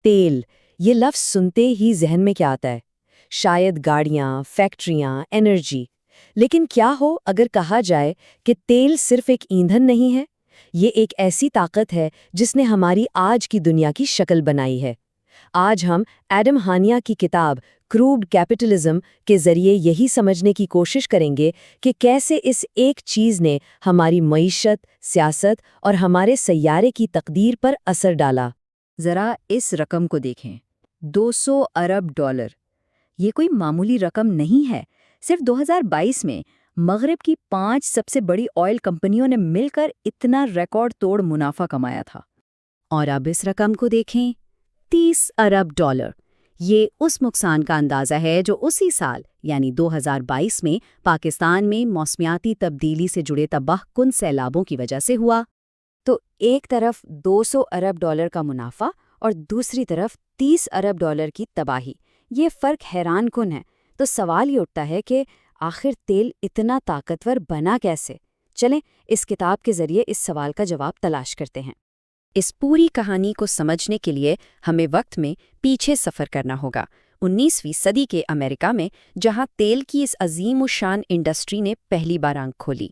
तेल, ये लफ्ज़ सुनते ही जहन में क्या आता है? शायद गाड़ियाँ, फैक्ट्रियाँ, एनर्जी। लेकिन क्या हो अगर कहा जाए कि तेल सिर्फ एक ईंधन नहीं है? ये एक ऐसी ताकत है जिसने हमारी आज की दुनिया की शक्ल बनाई है। आज हम एडम हानिया की किताब क्रूड कैपिटलिज्म के जरिए यही समझने की कोशिश करेंगे कि कैसे इस एक चीज़ ने हमारी मईशत, सियासत और हमारे सैयारे की तकदीर पर असर डाला। ज़रा इस रकम को देखें, 200 अरब डॉलर। ये कोई मामूली रकम नहीं है। सिर्फ 2022 में मगरिब की 5 सबसे बड़ी ऑयल कंपनियों ने मिलकर इतना रिकॉर्ड तोड़ मुनाफा कमाया था। और अब इस रकम को देखें, 30 अरब डॉलर। ये उस नुकसान का अंदाज़ा है जो उसी साल यानी 2022 में पाकिस्तान में मौसमियाती तब्दीली से जुड़े तबाहकुन सैलाबों की वजह से हुआ। तो एक तरफ 200 अरब डॉलर का मुनाफा और दूसरी तरफ 30 अरब डॉलर की तबाही। ये फ़र्क हैरानकुन है। तो सवाल ये उठता है कि आखिर तेल इतना ताकतवर बना कैसे? चलें इस किताब के ज़रिए इस सवाल का जवाब तलाश करते हैं। इस पूरी कहानी को समझने के लिए हमें वक्त में पीछे सफ़र करना होगा, 19वीं सदी के अमेरिका में, जहां तेल की इस अजीम शान इंडस्ट्री ने पहली बार आंख खोली।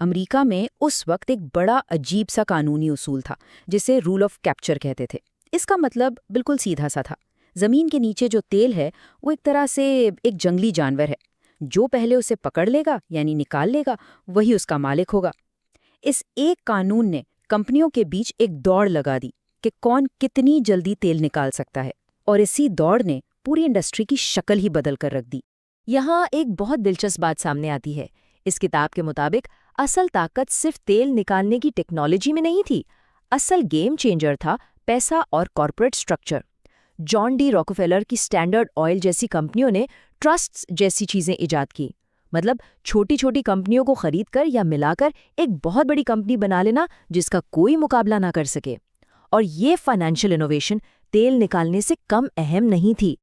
अमेरिका में उस वक्त एक बड़ा अजीब सा कानूनी उसूल था जिसे रूल ऑफ कैप्चर कहते थे। इसका मतलब बिल्कुल सीधा सा था। ज़मीन के नीचे जो तेल है वो एक तरह से एक जंगली जानवर है। जो पहले उसे पकड़ लेगा यानी निकाल लेगा, वही उसका मालिक होगा। इस एक कानून ने कंपनियों के बीच एक दौड़ लगा दी कि कौन कितनी जल्दी तेल निकाल सकता है, और इसी दौड़ ने पूरी इंडस्ट्री की शक्ल ही बदल कर रख दी। यहाँ एक बहुत दिलचस्प बात सामने आती है। इस किताब के मुताबिक असल ताकत सिर्फ तेल निकालने की टेक्नोलॉजी में नहीं थी। असल गेम चेंजर था पैसा और corporate structure. John D Rockefeller की स्टैंडर्ड ऑयल जैसी कंपनियों ने ट्रस्ट्स जैसी चीजें इजाद की। मतलब छोटी छोटी कंपनियों को खरीदकर या मिलाकर एक बहुत बड़ी कंपनी बना लेना जिसका कोई मुकाबला ना कर सके। और ये फाइनेंशियल इनोवेशन तेल निकालने से कम अहम नहीं थी।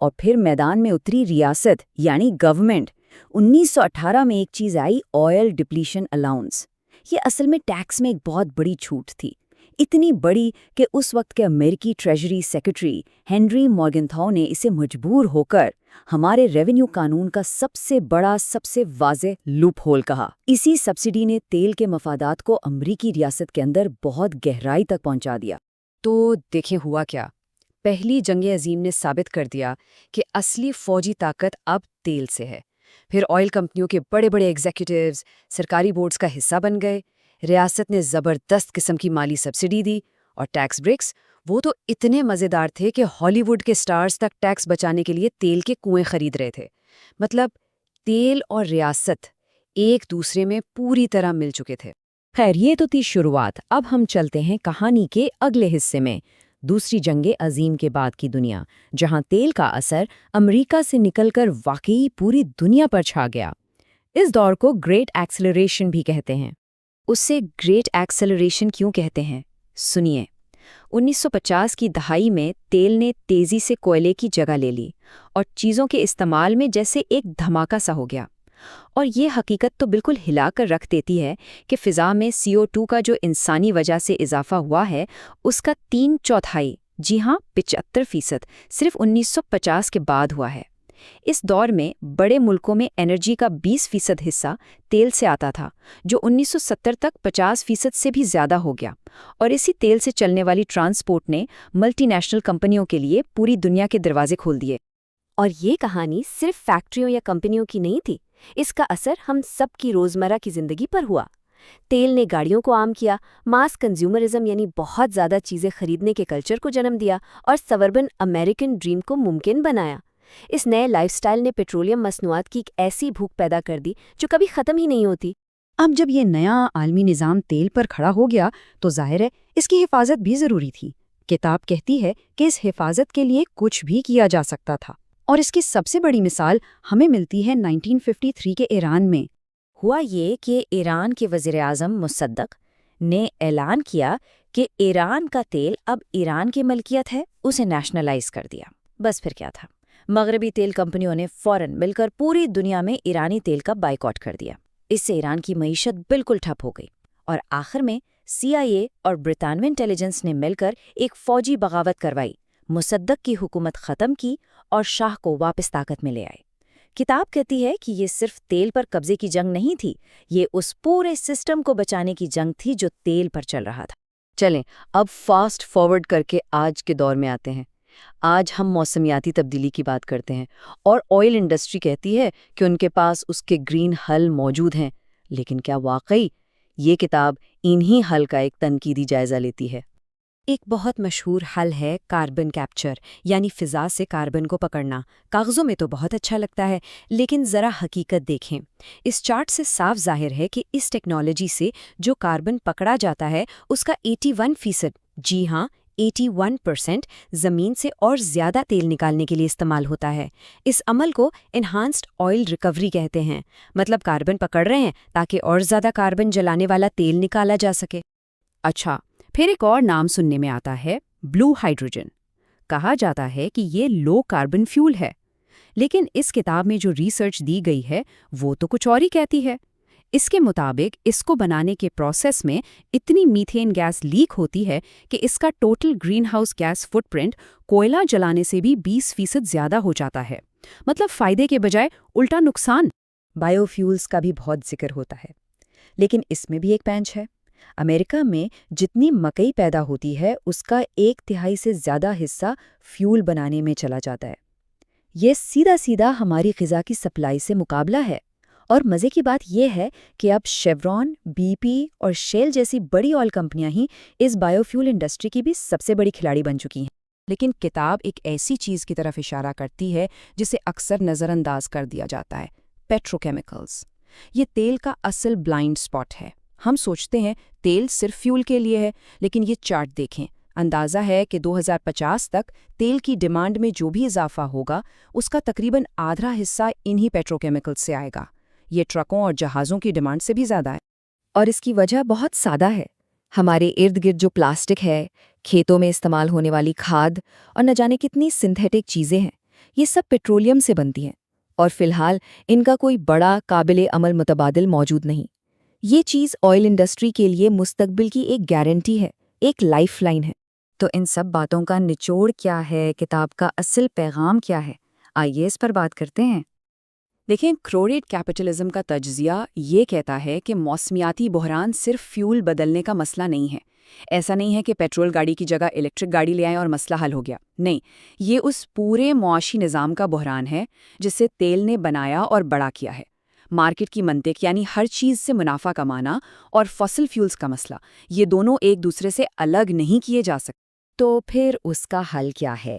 और फिर मैदान में उतरी रियासत यानी गवर्नमेंट। 1918 में एक चीज़ आई, ऑयल डिप्लीशन अलाउंस। ये असल में टैक्स में एक बहुत बड़ी छूट थी। इतनी बड़ी कि उस वक्त के अमेरिकी ट्रेजरी सेक्रेटरी हेनरी मॉर्गनथॉ ने इसे मजबूर होकर हमारे रेवेन्यू कानून का सबसे बड़ा, सबसे वाज़ेह लूप होल कहा। इसी सब्सिडी ने तेल के मफादात को अमेरिकी रियासत के अंदर बहुत गहराई तक पहुंचा दिया। तो देखें हुआ क्या। पहली जंग अजीम ने साबित कर दिया कि असली फौजी ताकत अब तेल से है। फिर ऑयल कंपनियों के बड़े बड़े एग्जीक्यूटिव्स सरकारी बोर्ड्स का हिस्सा बन गए। रियासत ने ज़बरदस्त किस्म की माली सब्सिडी दी। और टैक्स ब्रेक्स, वो तो इतने मज़ेदार थे कि हॉलीवुड के स्टार्स तक टैक्स बचाने के लिए तेल के कुएं खरीद रहे थे। मतलब तेल और रियासत एक दूसरे में पूरी तरह मिल चुके थे। खैर, ये तो थी शुरुआत। अब हम चलते हैं कहानी के अगले हिस्से में, दूसरी जंग अजीम के बाद की दुनिया, जहां तेल का असर अमेरिका से निकलकर वाकई पूरी दुनिया पर छा गया। इस दौर को ग्रेट एक्सेलरेशन भी कहते हैं। उससे ग्रेट एक्सेलरेशन क्यों कहते हैं, सुनिए। 1950 की दहाई में तेल ने तेजी से कोयले की जगह ले ली और चीज़ों के इस्तेमाल में जैसे एक धमाका सा हो गया। और ये हकीकत तो बिल्कुल हिलाकर रख देती है कि फ़िज़ा में CO2 का जो इंसानी वजह से इजाफा हुआ है उसका 3/4, जी हाँ 75%, सिर्फ 1950 के बाद हुआ है। इस दौर में बड़े मुल्कों में एनर्जी का 20% हिस्सा तेल से आता था, जो 1970 तक 50% से भी ज़्यादा हो गया। और इसी तेल से चलने वाली ट्रांसपोर्ट ने मल्टीनेशनल कंपनियों के लिए पूरी दुनिया के दरवाजे खोल दिए। और ये कहानी सिर्फ फैक्ट्रियों या कंपनियों की नहीं थी। इसका असर हम सब की रोज़मर्रा की ज़िंदगी पर हुआ। तेल ने गाड़ियों को आम किया, मास कंज्यूमरिज्म यानी बहुत ज़्यादा चीज़ें खरीदने के कल्चर को जन्म दिया और सबर्बन अमेरिकन ड्रीम को मुमकिन बनाया। इस नए लाइफस्टाइल ने पेट्रोलियम मसनूआत की एक ऐसी भूख पैदा कर दी जो कभी ख़त्म ही नहीं होती। अब जब ये नया आलमी निज़ाम तेल पर खड़ा हो गया तो जाहिर है इसकी हिफाजत भी ज़रूरी थी। किताब कहती है कि इस हिफाजत के लिए कुछ भी किया जा सकता था, और इसकी सबसे बड़ी मिसाल हमें मिलती है 1953 के ईरान में। हुआ ये कि ईरान के वज़ीर-ए-आज़म मुसद्दक़ ने ऐलान किया कि ईरान का तेल अब ईरान की मलकियत है, उसे नेशनलाइज कर दिया। बस फिर क्या था, मगरबी तेल कंपनियों ने फ़ौरन मिलकर पूरी दुनिया में ईरानी तेल का बाइकॉट कर दिया। इससे ईरान की मईशत बिल्कुल ठप हो गई और आखिर में CIA और ब्रितानवी इंटेलिजेंस ने मिलकर एक फ़ौजी बगावत करवाई। مصدق کی حکومت ختم کی اور شاہ کو واپس طاقت میں لے آئے۔ کتاب کہتی ہے کہ یہ صرف تیل پر قبضے کی جنگ نہیں تھی، یہ اس پورے سسٹم کو بچانے کی جنگ تھی جو تیل پر چل رہا تھا۔ چلیں اب فاسٹ فارورڈ کر کے آج کے دور میں آتے ہیں۔ آج ہم موسمیاتی تبدیلی کی بات کرتے ہیں اور آئل انڈسٹری کہتی ہے کہ ان کے پاس اس کے گرین حل موجود ہیں، لیکن کیا واقعی؟ یہ کتاب انہی حل کا ایک تنقیدی جائزہ لیتی ہے۔ ایک بہت مشہور حل ہے کاربن کیپچر، یعنی فضا سے کاربن کو پکڑنا۔ کاغذوں میں تو بہت اچھا لگتا ہے، لیکن ذرا حقیقت دیکھیں۔ اس چارٹ سے صاف ظاہر ہے کہ اس ٹیکنالوجی سے جو کاربن پکڑا جاتا ہے اس کا 81%، جی ہاں 81% زمین سے اور زیادہ تیل نکالنے کے لیے استعمال ہوتا ہے۔ اس عمل کو انہانسڈ آئل ریکوری کہتے ہیں، مطلب کاربن پکڑ رہے ہیں تاکہ اور زیادہ کاربن جلانے والا تیل نکالا جا سکے۔ اچھا، پھر ایک اور نام سننے میں آتا ہے بلو ہائیڈروجن۔ کہا جاتا ہے کہ یہ لو کاربن فیول ہے، لیکن اس کتاب میں جو ریسرچ دی گئی ہے وہ تو کچھ اور ہی کہتی ہے۔ اس کے مطابق اس کو بنانے کے پروسیس میں اتنی میتھین گیس لیک ہوتی ہے کہ اس کا total greenhouse gas footprint کوئلہ جلانے سے بھی 20% زیادہ ہو جاتا ہے، مطلب فائدے کے بجائے الٹا نقصان۔ بائیو فیولز کا بھی بہت ذکر ہوتا ہے، لیکن اس میں بھی ایک پینچ ہے۔ امریکہ میں جتنی مکئی پیدا ہوتی ہے اس کا 1/3 سے زیادہ حصہ فیول بنانے میں چلا جاتا ہے۔ یہ سیدھا سیدھا ہماری غذا کی سپلائی سے مقابلہ ہے۔ اور مزے کی بات یہ ہے کہ اب شیورون، بی پی اور شیل جیسی بڑی آئل کمپنیاں ہی اس بائیو فیول انڈسٹری کی بھی سب سے بڑی کھلاڑی بن چکی ہیں۔ لیکن کتاب ایک ایسی چیز کی طرف اشارہ کرتی ہے جسے اکثر نظر انداز کر دیا جاتا ہے، پیٹروکیمیکلز۔ یہ تیل کا اصل بلائنڈ سپاٹ ہے۔ ہم سوچتے ہیں تیل صرف فیول کے لیے ہے، لیکن یہ چارٹ دیکھیں۔ اندازہ ہے کہ 2050 تک تیل کی ڈیمانڈ میں جو بھی اضافہ ہوگا اس کا تقریباً آدھا حصہ انہی پیٹروکیمیکلز سے آئے گا۔ یہ ٹرکوں اور جہازوں کی ڈیمانڈ سے بھی زیادہ ہے۔ اور اس کی وجہ بہت سادہ ہے۔ ہمارے ارد گرد جو پلاسٹک ہے، کھیتوں میں استعمال ہونے والی کھاد اور نہ جانے کتنی سنتھیٹک چیزیں ہیں، یہ سب پیٹرولیم سے بنتی ہیں، اور فی الحال ان کا کوئی بڑا قابل عمل متبادل موجود نہیں۔ یہ چیز آئل انڈسٹری کے لیے مستقبل کی ایک گارنٹی ہے، ایک لائف لائن ہے۔ تو ان سب باتوں کا نچوڑ کیا ہے؟ کتاب کا اصل پیغام کیا ہے؟ آئیے اس پر بات کرتے ہیں۔ دیکھیں، کروریڈ کیپٹلزم کا تجزیہ یہ کہتا ہے کہ موسمیاتی بحران صرف فیول بدلنے کا مسئلہ نہیں ہے۔ ایسا نہیں ہے کہ پیٹرول گاڑی کی جگہ الیکٹرک گاڑی لے آئیں اور مسئلہ حل ہو گیا۔ نہیں، یہ اس پورے معاشی نظام کا بحران ہے جسے تیل نے بنایا اور بڑا کیا ہے۔ مارکیٹ کی منطق، یعنی ہر چیز سے منافع کمانا، اور فاسل فیولز کا مسئلہ، یہ دونوں ایک دوسرے سے الگ نہیں کیے جا سکتے۔ تو پھر اس کا حل کیا ہے؟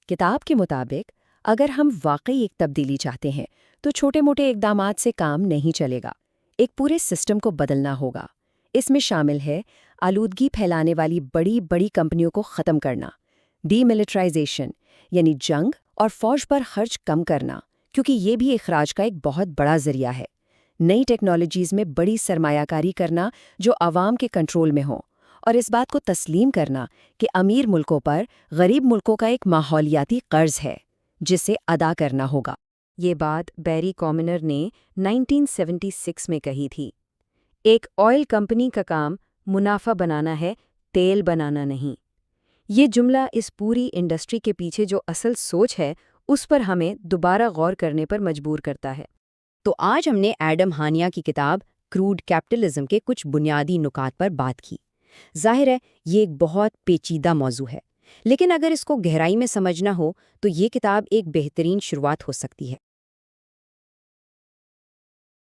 کتاب کے مطابق اگر ہم واقعی ایک تبدیلی چاہتے ہیں تو چھوٹے موٹے اقدامات سے کام نہیں چلے گا، ایک پورے سسٹم کو بدلنا ہوگا۔ اس میں شامل ہے آلودگی پھیلانے والی بڑی بڑی کمپنیوں کو ختم کرنا، ڈی ملٹرائزیشن یعنی جنگ اور فوج پر خرچ کم کرنا، کیونکہ یہ بھی اخراج کا ایک بہت بڑا ذریعہ ہے، نئی ٹیکنالوجیز میں بڑی سرمایہ کاری کرنا جو عوام کے کنٹرول میں ہوں، اور اس بات کو تسلیم کرنا کہ امیر ملکوں پر غریب ملکوں کا ایک ماحولیاتی قرض ہے جسے ادا کرنا ہوگا۔ یہ بات بیری کامنر نے 1976 میں کہی تھی۔ ایک آئل کمپنی کا کام منافع بنانا ہے، تیل بنانا نہیں۔ یہ جملہ اس پوری انڈسٹری کے پیچھے جو اصل سوچ ہے اس پر ہمیں دوبارہ غور کرنے پر مجبور کرتا ہے۔ تو آج ہم نے ایڈم ہانیا کی کتاب کروڈ کیپٹلزم کے کچھ بنیادی نکات پر بات کی۔ ظاہر ہے یہ ایک بہت پیچیدہ موضوع ہے، لیکن اگر اس کو گہرائی میں سمجھنا ہو تو یہ کتاب ایک بہترین شروعات ہو سکتی ہے۔